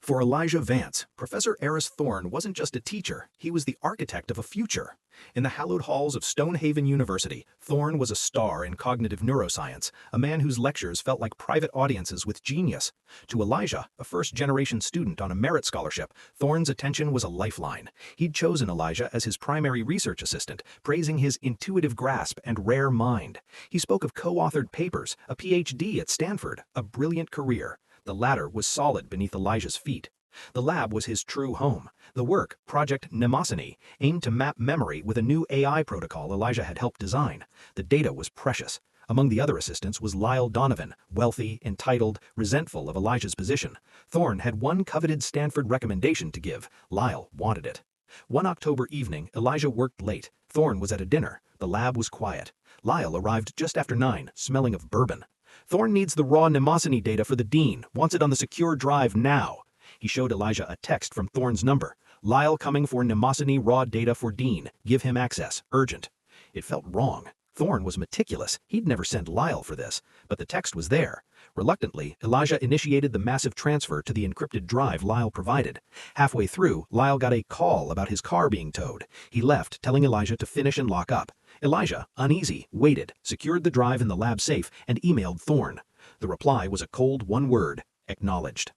For Elijah Vance, Professor Eris Thorne wasn't just a teacher, he was the architect of a future. In the hallowed halls of Stonehaven University, Thorne was a star in cognitive neuroscience, a man whose lectures felt like private audiences with genius. To Elijah, a first-generation student on a merit scholarship, Thorne's attention was a lifeline. He'd chosen Elijah as his primary research assistant, praising his intuitive grasp and rare mind. He spoke of co-authored papers, a PhD at Stanford, a brilliant career. The latter was solid beneath Elijah's feet. The lab was his true home. The work, Project Mnemosyne, aimed to map memory with a new AI protocol Elijah had helped design. The data was precious. Among the other assistants was Lyle Donovan, wealthy, entitled, resentful of Elijah's position. Thorne had one coveted Stanford recommendation to give. Lyle wanted it. One October evening, Elijah worked late. Thorne was at a dinner. The lab was quiet. Lyle arrived just after 9, smelling of bourbon. Thorne needs the raw Mnemosyne data for the dean, wants it on the secure drive now. He showed Elijah a text from Thorne's number. Lyle coming for Mnemosyne raw data for dean. Give him access. Urgent. It felt wrong. Thorne was meticulous. He'd never sent Lyle for this, but the text was there. Reluctantly, Elijah initiated the massive transfer to the encrypted drive Lyle provided. Halfway through, Lyle got a call about his car being towed. He left, telling Elijah to finish and lock up. Elijah, uneasy, waited, secured the drive in the lab safe, and emailed Thorne. The reply was a cold one word: acknowledged.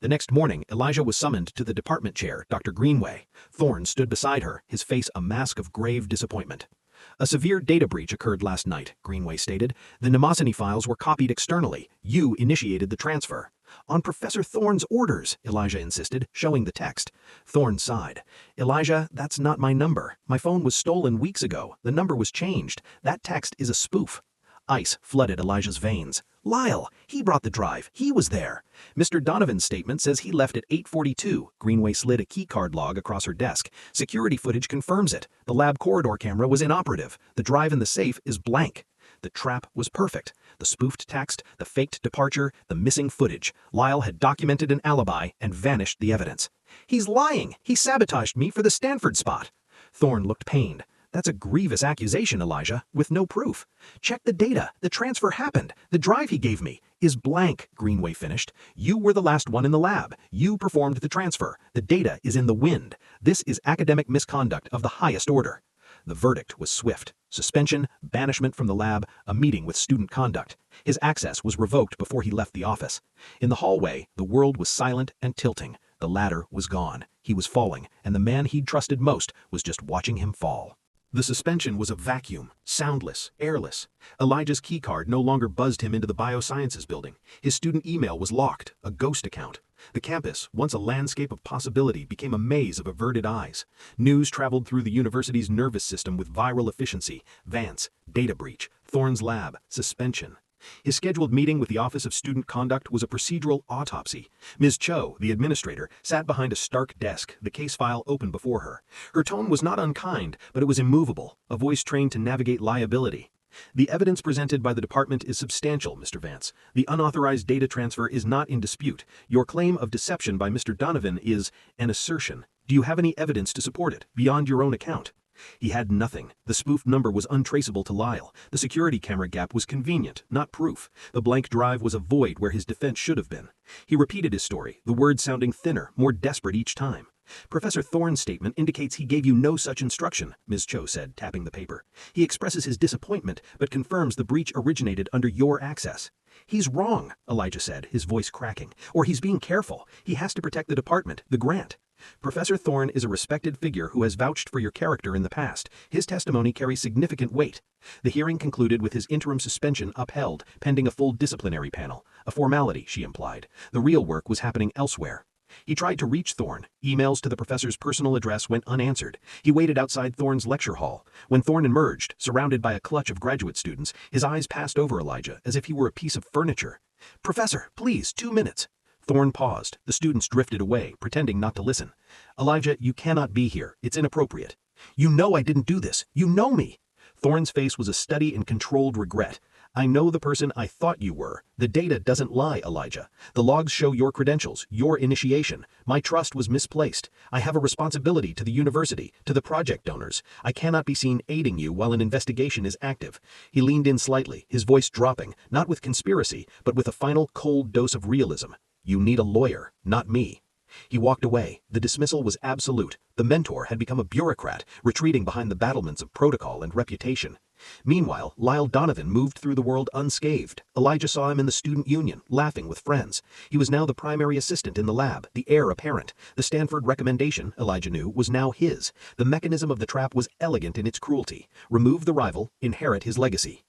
The next morning, Elijah was summoned to the department chair, Dr. Greenway. Thorne stood beside her, his face a mask of grave disappointment. A severe data breach occurred last night, Greenway stated. The Mnemosyne files were copied externally. You initiated the transfer. On Professor Thorne's orders, Elijah insisted, showing the text. Thorne sighed. Elijah, that's not my number. My phone was stolen weeks ago. The number was changed. That text is a spoof. Ice flooded Elijah's veins. Lyle, he brought the drive. He was there. Mr. Donovan's statement says he left at 8:42. Greenway slid a keycard log across her desk. Security footage confirms it. The lab corridor camera was inoperative. The drive in the safe is blank. The trap was perfect. The spoofed text, the faked departure, the missing footage. Lyle had documented an alibi and vanished the evidence. He's lying. He sabotaged me for the Stanford spot. Thorne looked pained. That's a grievous accusation, Elijah, with no proof. Check the data. The transfer happened. The drive he gave me is blank, Greenway finished. You were the last one in the lab. You performed the transfer. The data is in the wind. This is academic misconduct of the highest order. The verdict was swift. Suspension, banishment from the lab, a meeting with student conduct. His access was revoked before he left the office. In the hallway, the world was silent and tilting. The ladder was gone. He was falling, and the man he'd trusted most was just watching him fall. The suspension was a vacuum, soundless, airless. Elijah's keycard no longer buzzed him into the biosciences building. His student email was locked, a ghost account. The campus, once a landscape of possibility, became a maze of averted eyes. News traveled through the university's nervous system with viral efficiency. Vance, data breach, Thorne's lab, suspension. His scheduled meeting with the Office of Student Conduct was a procedural autopsy. Ms. Cho, the administrator, sat behind a stark desk, the case file open before her. Her tone was not unkind, but it was immovable, a voice trained to navigate liability. The evidence presented by the department is substantial, Mr. Vance. The unauthorized data transfer is not in dispute. Your claim of deception by Mr. Donovan is an assertion. Do you have any evidence to support it, beyond your own account? He had nothing. The spoofed number was untraceable to Lyle. The security camera gap was convenient, not proof. The blank drive was a void where his defense should have been. He repeated his story, the words sounding thinner, more desperate each time. Professor Thorne's statement indicates he gave you no such instruction, Ms. Cho said, tapping the paper. He expresses his disappointment, but confirms the breach originated under your access. He's wrong, Elijah said, his voice cracking. Or he's being careful. He has to protect the department, the grant. Professor Thorne is a respected figure who has vouched for your character in the past. His testimony carries significant weight. The hearing concluded with his interim suspension upheld, pending a full disciplinary panel. A formality, she implied. The real work was happening elsewhere. He tried to reach Thorne. Emails to the professor's personal address went unanswered. He waited outside Thorne's lecture hall. When Thorne emerged, surrounded by a clutch of graduate students, his eyes passed over Elijah as if he were a piece of furniture. Professor, please, 2 minutes. Thorne paused. The students drifted away, pretending not to listen. Elijah, you cannot be here. It's inappropriate. You know I didn't do this. You know me. Thorne's face was a study in controlled regret. I know the person I thought you were. The data doesn't lie, Elijah. The logs show your credentials, your initiation. My trust was misplaced. I have a responsibility to the university, to the project donors. I cannot be seen aiding you while an investigation is active. He leaned in slightly, his voice dropping, not with conspiracy, but with a final cold dose of realism. You need a lawyer, not me. He walked away. The dismissal was absolute. The mentor had become a bureaucrat, retreating behind the battlements of protocol and reputation. Meanwhile, Lyle Donovan moved through the world unscathed. Elijah saw him in the student union, laughing with friends. He was now the primary assistant in the lab, the heir apparent. The Stanford recommendation, Elijah knew, was now his. The mechanism of the trap was elegant in its cruelty. Remove the rival, inherit his legacy.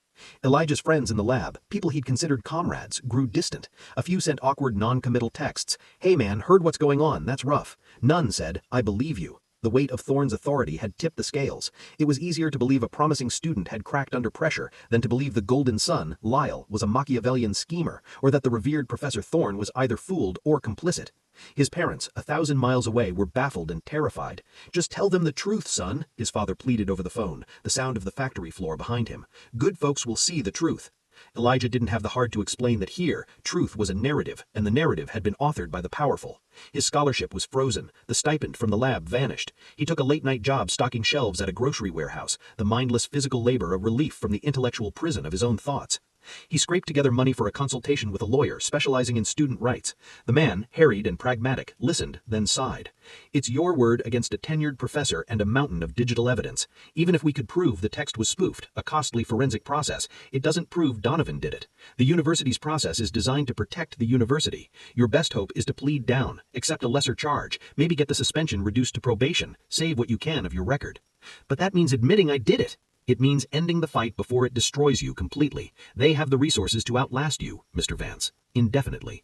Elijah's friends in the lab, people he'd considered comrades, grew distant. A few sent awkward non-committal texts. "Hey man, heard what's going on, that's rough." None said, "I believe you." The weight of Thorne's authority had tipped the scales. It was easier to believe a promising student had cracked under pressure than to believe the golden son, Lyle, was a Machiavellian schemer, or that the revered Professor Thorne was either fooled or complicit. His parents, 1,000 miles away, were baffled and terrified. "Just tell them the truth, son," his father pleaded over the phone, the sound of the factory floor behind him. "Good folks will see the truth." Elijah didn't have the heart to explain that here, truth was a narrative, and the narrative had been authored by the powerful. His scholarship was frozen. The stipend from the lab vanished. He took a late-night job stocking shelves at a grocery warehouse, the mindless physical labor a relief from the intellectual prison of his own thoughts. He scraped together money for a consultation with a lawyer specializing in student rights. The man, harried and pragmatic, listened, then sighed. "It's your word against a tenured professor and a mountain of digital evidence. Even if we could prove the text was spoofed, a costly forensic process, it doesn't prove Donovan did it. The university's process is designed to protect the university. Your best hope is to plead down, accept a lesser charge, maybe get the suspension reduced to probation, save what you can of your record." "But that means admitting I did it." "It means ending the fight before it destroys you completely. They have the resources to outlast you, Mr. Vance, indefinitely."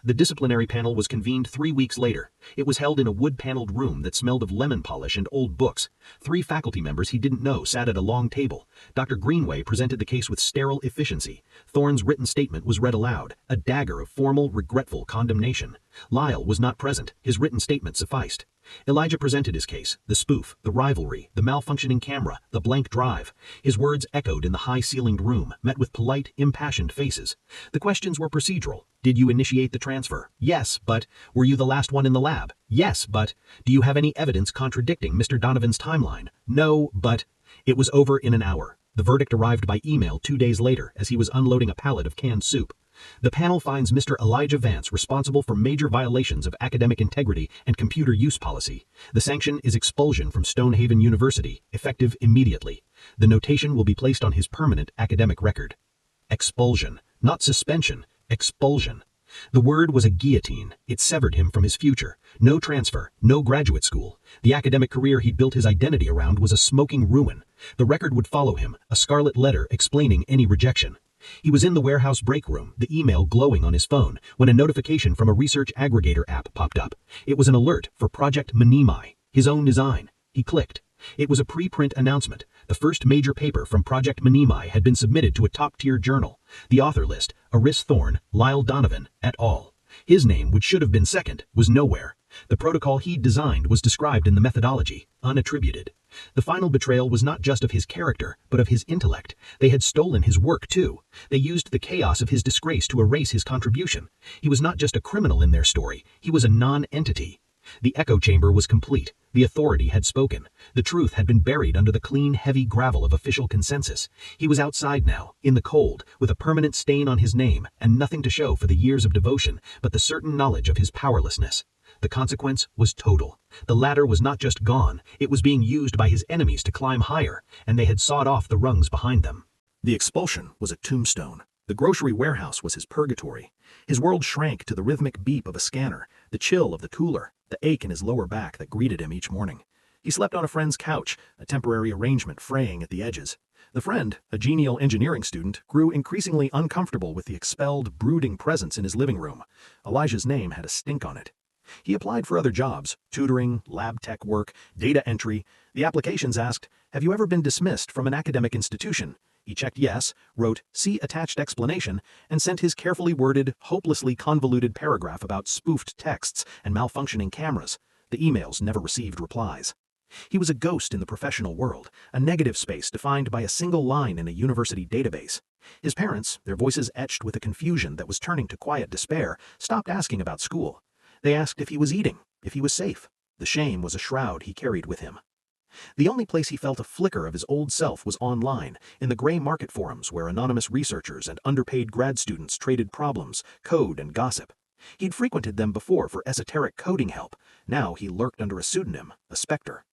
The disciplinary panel was convened 3 weeks later. It was held in a wood-paneled room that smelled of lemon polish and old books. 3 faculty members he didn't know sat at a long table. Dr. Greenway presented the case with sterile efficiency. Thorne's written statement was read aloud, a dagger of formal, regretful condemnation. Lyle was not present. His written statement sufficed. Elijah presented his case, the spoof, the rivalry, the malfunctioning camera, the blank drive. His words echoed in the high-ceilinged room, met with polite, impassioned faces. The questions were procedural. Did you initiate the transfer? Yes, but were you the last one in the lab? Yes, but do you have any evidence contradicting Mr. Donovan's timeline? No, but it was over in an hour. The verdict arrived by email 2 days later as he was unloading a pallet of canned soup. The panel finds Mr. Elijah Vance responsible for major violations of academic integrity and computer use policy. The sanction is expulsion from Stonehaven University, effective immediately. The notation will be placed on his permanent academic record. Expulsion, not suspension, expulsion. The word was a guillotine. It severed him from his future. No transfer, no graduate school. The academic career he'd built his identity around was a smoking ruin. The record would follow him, a scarlet letter explaining any rejection. He was in the warehouse break room, the email glowing on his phone, when a notification from a research aggregator app popped up. It was an alert for Project Mnemai, his own design. He clicked. It was a preprint announcement. The first major paper from Project Mnemai had been submitted to a top-tier journal. The author list, Aris Thorne, Lyle Donovan, et al. His name, which should have been second, was nowhere. The protocol he'd designed was described in the methodology, unattributed. The final betrayal was not just of his character, but of his intellect. They had stolen his work, too. They used the chaos of his disgrace to erase his contribution. He was not just a criminal in their story, he was a non-entity. The echo chamber was complete. The authority had spoken. The truth had been buried under the clean, heavy gravel of official consensus. He was outside now, in the cold, with a permanent stain on his name, and nothing to show for the years of devotion, but the certain knowledge of his powerlessness. The consequence was total. The ladder was not just gone, it was being used by his enemies to climb higher, and they had sawed off the rungs behind them. The expulsion was a tombstone. The grocery warehouse was his purgatory. His world shrank to the rhythmic beep of a scanner, the chill of the cooler, the ache in his lower back that greeted him each morning. He slept on a friend's couch, a temporary arrangement fraying at the edges. The friend, a genial engineering student, grew increasingly uncomfortable with the expelled, brooding presence in his living room. Elijah's name had a stink on it. He applied for other jobs, tutoring, lab tech work, data entry. The applications asked, "Have you ever been dismissed from an academic institution?" He checked yes, wrote, "See attached explanation," and sent his carefully worded, hopelessly convoluted paragraph about spoofed texts and malfunctioning cameras. The emails never received replies. He was a ghost in the professional world, a negative space defined by a single line in a university database. His parents, their voices etched with a confusion that was turning to quiet despair, stopped asking about school. They asked if he was eating, if he was safe. The shame was a shroud he carried with him. The only place he felt a flicker of his old self was online, in the gray market forums where anonymous researchers and underpaid grad students traded problems, code, and gossip. He'd frequented them before for esoteric coding help. Now he lurked under a pseudonym, a specter.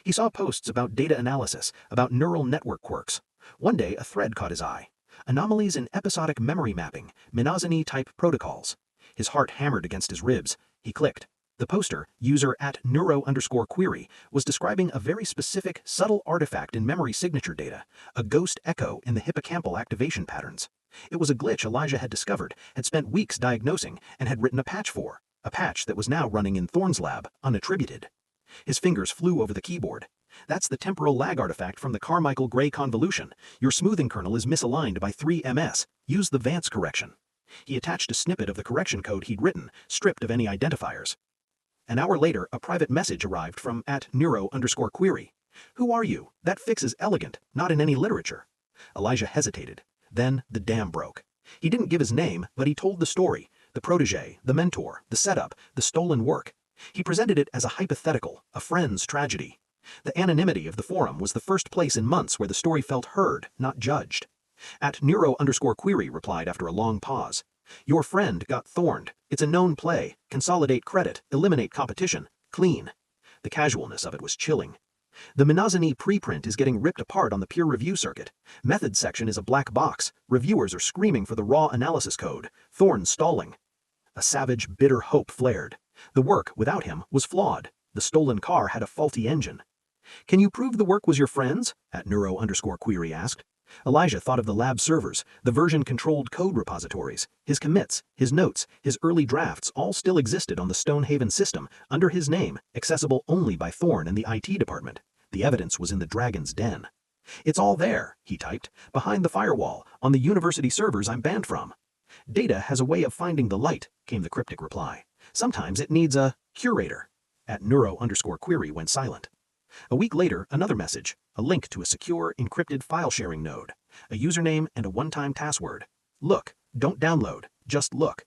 He saw posts about data analysis, about neural network quirks. One day, a thread caught his eye. Anomalies in episodic memory mapping, Minozini-type protocols. His heart hammered against his ribs. He clicked. The poster, user @neuro_query, was describing a very specific, subtle artifact in memory signature data, a ghost echo in the hippocampal activation patterns. It was a glitch Elijah had discovered, had spent weeks diagnosing, and had written a patch for. A patch that was now running in Thorne's lab, unattributed. His fingers flew over the keyboard. That's the temporal lag artifact from the Carmichael-Gray convolution. Your smoothing kernel is misaligned by 3 ms. Use the Vance correction. He attached a snippet of the correction code he'd written, stripped of any identifiers. An hour later, a private message arrived from @neuro_query. Who are you? That fix is elegant, not in any literature. Elijah hesitated. Then the dam broke. He didn't give his name, but he told the story. The protege, the mentor, the setup, the stolen work. He presented it as a hypothetical, a friend's tragedy. The anonymity of the forum was the first place in months where the story felt heard, not judged. @neuro_query replied after a long pause. Your friend got thorned. It's a known play. Consolidate credit, eliminate competition, clean. The casualness of it was chilling. The Minozini preprint is getting ripped apart on the peer review circuit. Method section is a black box. Reviewers are screaming for the raw analysis code. Thorne stalling. A savage, bitter hope flared. The work, without him, was flawed. The stolen car had a faulty engine. Can you prove the work was your friend's? @neuro_query asked. Elijah thought of the lab servers, the version-controlled code repositories. His commits, his notes, his early drafts all still existed on the Stonehaven system, under his name, accessible only by Thorne and the IT department. The evidence was in the Dragon's Den. It's all there, he typed, behind the firewall, on the university servers I'm banned from. Data has a way of finding the light, came the cryptic reply. Sometimes it needs a curator. @neuro_query went silent. A week later, another message, a link to a secure, encrypted file-sharing node, a username and a one-time password. Look, don't download, just look.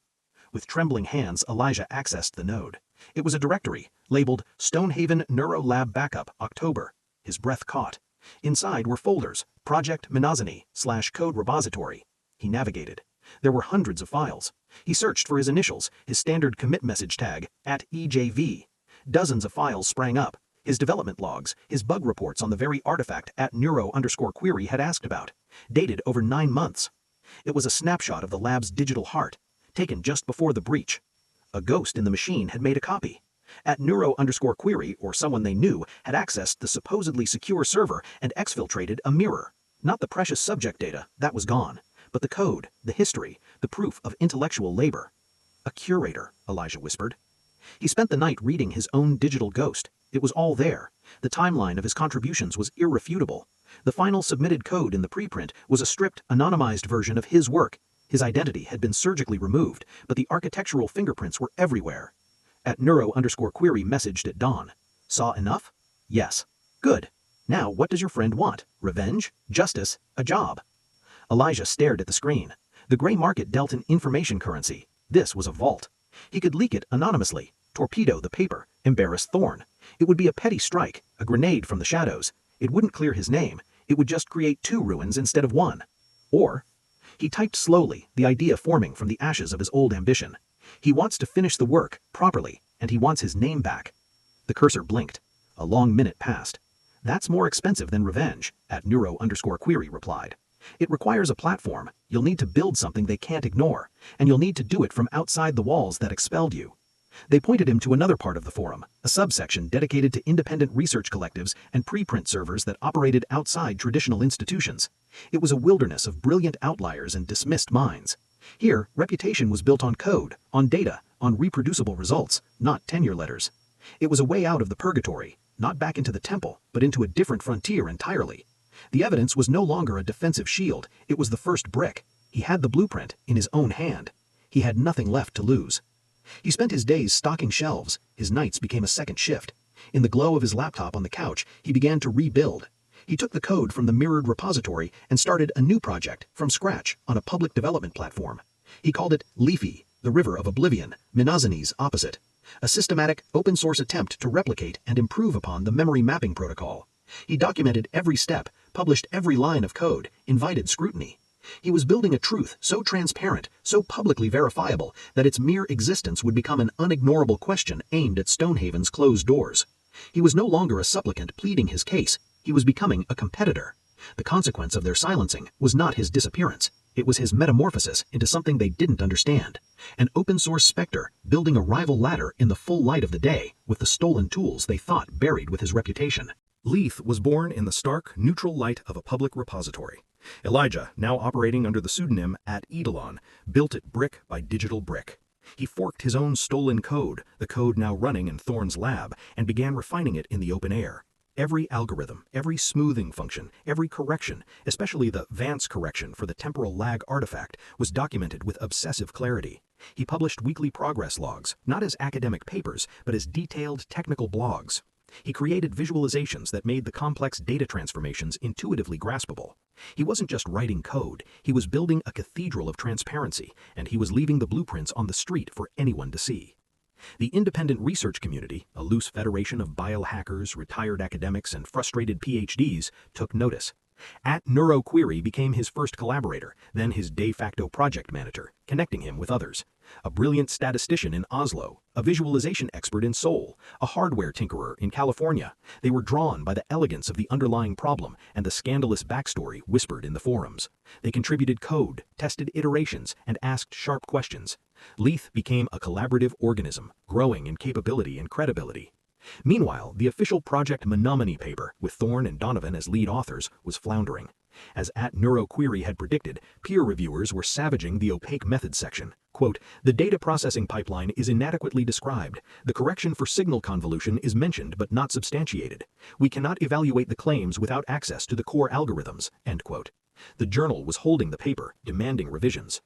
With trembling hands, Elijah accessed the node. It was a directory, labeled Stonehaven Neuro Lab Backup, October. His breath caught. Inside were folders, Project Minozini/Code Repository. He navigated. There were hundreds of files. He searched for his initials, his standard commit message tag, @EJV. Dozens of files sprang up. His development logs, his bug reports on the very artifact @neuro_query had asked about, dated over 9 months. It was a snapshot of the lab's digital heart, taken just before the breach. A ghost in the machine had made a copy. @neuro_query, or someone they knew, had accessed the supposedly secure server and exfiltrated a mirror. Not the precious subject data, that was gone, but the code, the history, the proof of intellectual labor. A curator, Elijah whispered. He spent the night reading his own digital ghost. It was all there. The timeline of his contributions was irrefutable. The final submitted code in the preprint was a stripped, anonymized version of his work. His identity had been surgically removed, but the architectural fingerprints were everywhere. @neuro_query messaged at dawn. Saw enough? Yes. Good. Now what does your friend want? Revenge? Justice? A job? Elijah stared at the screen. The gray market dealt in information currency. This was a vault. He could leak it anonymously, torpedo the paper, embarrass Thorne. It would be a petty strike, a grenade from the shadows. It wouldn't clear his name. It would just create 2 ruins instead of 1. Or, he typed slowly, the idea forming from the ashes of his old ambition. He wants to finish the work, properly, and he wants his name back. The cursor blinked. A long minute passed. That's more expensive than revenge, @neuro_query replied. It requires a platform. You'll need to build something they can't ignore, and you'll need to do it from outside the walls that expelled you. They pointed him to another part of the forum, a subsection dedicated to independent research collectives and preprint servers that operated outside traditional institutions. It was a wilderness of brilliant outliers and dismissed minds. Here, reputation was built on code, on data, on reproducible results, not tenure letters. It was a way out of the purgatory, not back into the temple, but into a different frontier entirely. The evidence was no longer a defensive shield, it was the first brick. He had the blueprint in his own hand. He had nothing left to lose. He spent his days stocking shelves. His nights became a second shift. In the glow of his laptop on the couch, he began to rebuild. He took the code from the mirrored repository and started a new project from scratch on a public development platform. He called it Leafy, the River of Oblivion, Minozini's opposite. A systematic, open-source attempt to replicate and improve upon the memory mapping protocol. He documented every step, published every line of code, invited scrutiny. He was building a truth so transparent, so publicly verifiable, that its mere existence would become an unignorable question aimed at Stonehaven's closed doors. He was no longer a supplicant pleading his case, he was becoming a competitor. The consequence of their silencing was not his disappearance, it was his metamorphosis into something they didn't understand. An open-source specter, building a rival ladder in the full light of the day, with the stolen tools they thought buried with his reputation. Leith was born in the stark, neutral light of a public repository. Elijah, now operating under the pseudonym @Eidolon, built it brick by digital brick. He forked his own stolen code, the code now running in Thorne's lab, and began refining it in the open air. Every algorithm, every smoothing function, every correction, especially the Vance correction for the temporal lag artifact, was documented with obsessive clarity. He published weekly progress logs, not as academic papers, but as detailed technical blogs. He created visualizations that made the complex data transformations intuitively graspable. He wasn't just writing code, he was building a cathedral of transparency, and he was leaving the blueprints on the street for anyone to see. The independent research community, a loose federation of biohackers, retired academics, and frustrated PhDs, took notice. @NeuroQuery became his first collaborator, then his de facto project manager, connecting him with others. A brilliant statistician in Oslo, a visualization expert in Seoul, a hardware tinkerer in California, they were drawn by the elegance of the underlying problem and the scandalous backstory whispered in the forums. They contributed code, tested iterations, and asked sharp questions. Leith became a collaborative organism, growing in capability and credibility. Meanwhile, the official Project Menominee paper, with Thorne and Donovan as lead authors, was floundering. As @NeuroQuery had predicted, peer reviewers were savaging the opaque methods section. Quote, "The data processing pipeline is inadequately described. The correction for signal convolution is mentioned but not substantiated. We cannot evaluate the claims without access to the core algorithms." End quote. The journal was holding the paper, demanding revisions.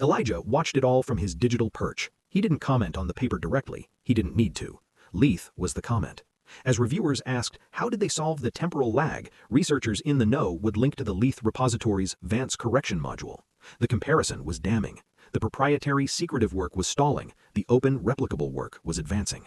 Elijah watched it all from his digital perch. He didn't comment on the paper directly. He didn't need to. Leith was the comment. As reviewers asked, how did they solve the temporal lag, researchers in the know would link to the Leith repository's Vance correction module. The comparison was damning. The proprietary, secretive work was stalling. The open, replicable work was advancing.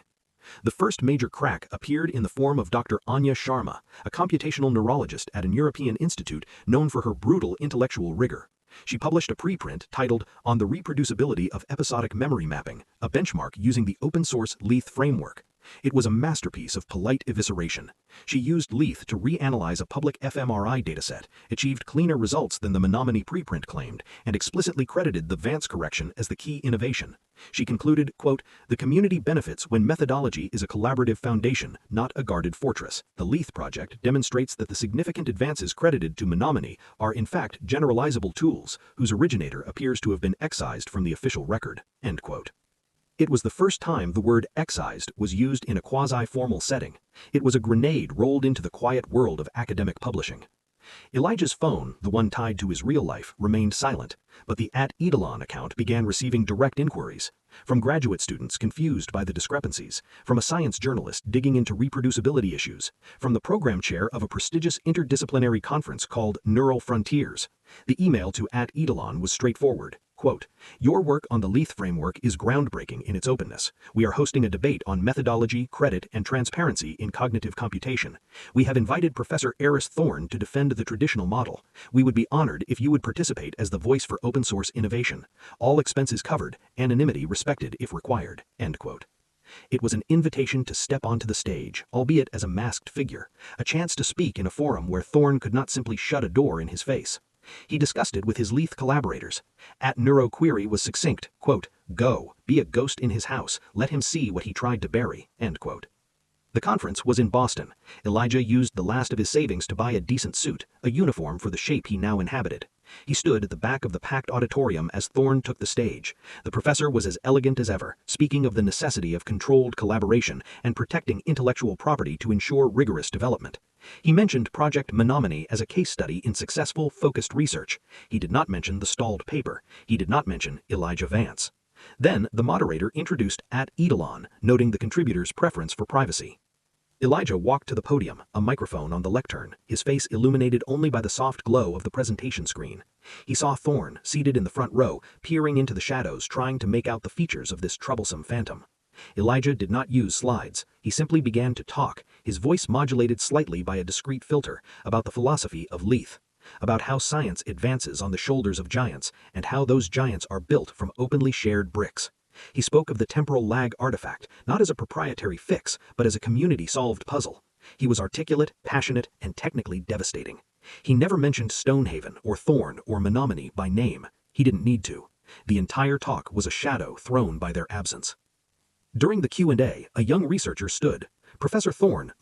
The first major crack appeared in the form of Dr. Anya Sharma, a computational neurologist at an European institute known for her brutal intellectual rigor. She published a preprint titled On the Reproducibility of Episodic Memory Mapping, a benchmark using the open-source Leith framework. It was a masterpiece of polite evisceration. She used Leith to reanalyze a public fMRI dataset, achieved cleaner results than the Menominee preprint claimed, and explicitly credited the Vance correction as the key innovation. She concluded, quote, "The community benefits when methodology is a collaborative foundation, not a guarded fortress. The Leith project demonstrates that the significant advances credited to Menominee are in fact generalizable tools, whose originator appears to have been excised from the official record." End quote. It was the first time the word excised was used in a quasi-formal setting. It was a grenade rolled into the quiet world of academic publishing. Elijah's phone, the one tied to his real life, remained silent, but the @Eidolon account began receiving direct inquiries. From graduate students confused by the discrepancies, from a science journalist digging into reproducibility issues, from the program chair of a prestigious interdisciplinary conference called Neural Frontiers. The email to @Eidolon was straightforward. Quote, "Your work on the Leith framework is groundbreaking in its openness. We are hosting a debate on methodology, credit, and transparency in cognitive computation. We have invited Professor Eris Thorne to defend the traditional model. We would be honored if you would participate as the voice for open-source innovation. All expenses covered, anonymity respected if required." End quote. It was an invitation to step onto the stage, albeit as a masked figure, a chance to speak in a forum where Thorne could not simply shut a door in his face. He discussed it with his Leith collaborators. @NeuroQuery was succinct, quote, "Go, be a ghost in his house, let him see what he tried to bury." End quote. The conference was in Boston. Elijah used the last of his savings to buy a decent suit, a uniform for the shape he now inhabited. He stood at the back of the packed auditorium as Thorne took the stage. The professor was as elegant as ever, speaking of the necessity of controlled collaboration and protecting intellectual property to ensure rigorous development. He mentioned Project Menominee as a case study in successful, focused research. He did not mention the stalled paper. He did not mention Elijah Vance. Then the moderator introduced @Eidolon, noting the contributor's preference for privacy. Elijah walked to the podium, a microphone on the lectern, his face illuminated only by the soft glow of the presentation screen. He saw Thorne, seated in the front row, peering into the shadows, trying to make out the features of this troublesome phantom. Elijah did not use slides. He simply began to talk, his voice modulated slightly by a discreet filter, about the philosophy of Leith. about how science advances on the shoulders of giants and how those giants are built from openly shared bricks. He spoke of the temporal lag artifact, not as a proprietary fix, but as a community-solved puzzle. He was articulate, passionate, and technically devastating. He never mentioned Stonehaven or Thorn or Menominee by name. He didn't need to. The entire talk was a shadow thrown by their absence. During the Q&A, a young researcher stood. Professor Thorn,